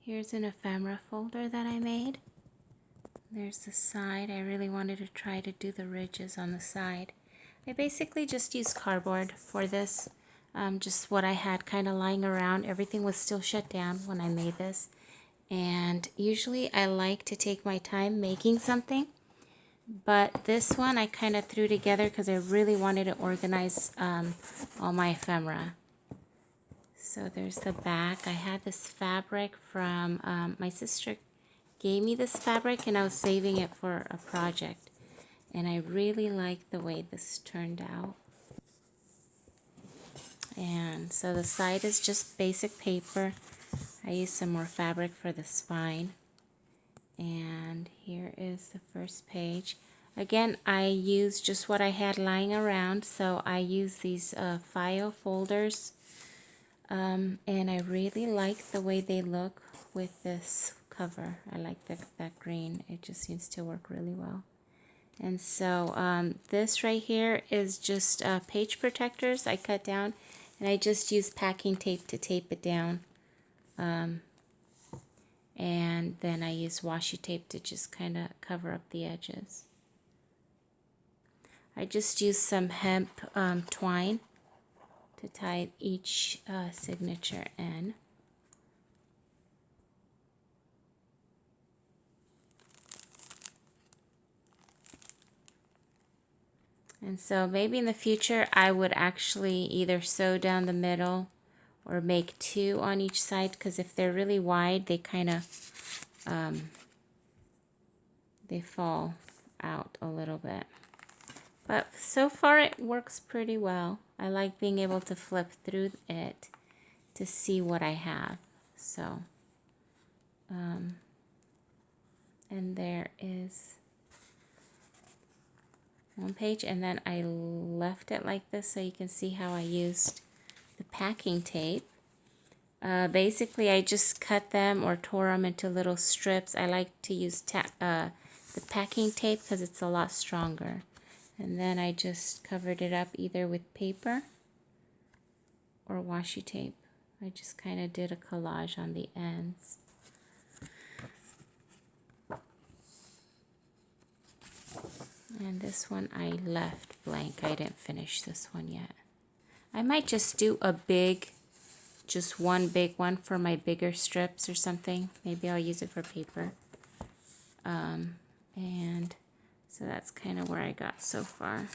Here's an ephemera folder that I made. There's the side. I really wanted to try to do the ridges on the side. I basically just used cardboard for this, just what I had kind of lying around. Everything was still shut down when I made this. And usually I like to take my time making something. But this one I kind of threw together because I really wanted to organize all my ephemera. So there's the back. I had this fabric from, my sister gave me this fabric and I was saving it for a project. And I really like the way this turned out. And so the side is just basic paper. I used some more fabric for the spine. And here is the first page. Again, I used just what I had lying around. So I used these file folders. And I really like the way they look with this cover. I like that green. It just seems to work really well. And so this right here is just page protectors I cut down. And I just used packing tape to tape it down. And then I use washi tape to just kind of cover up the edges. I just used some hemp twine to tie each signature in. And so maybe in the future I would actually either sew down the middle or make two on each side, because if they're really wide, they kind of they fall out a little bit. But so far it works pretty well. I like being able to flip through it to see what I have. So, and there is one page, and then I left it like this so you can see how I used the packing tape. Basically, I just cut them or tore them into little strips. I like to use the packing tape because it's a lot stronger. And then I just covered it up either with paper or washi tape. I just kind of did a collage on the ends. And this one I left blank. I didn't finish this one yet. I might just do just one big one for my bigger strips or something. Maybe I'll use it for paper. And so that's kind of where I got so far.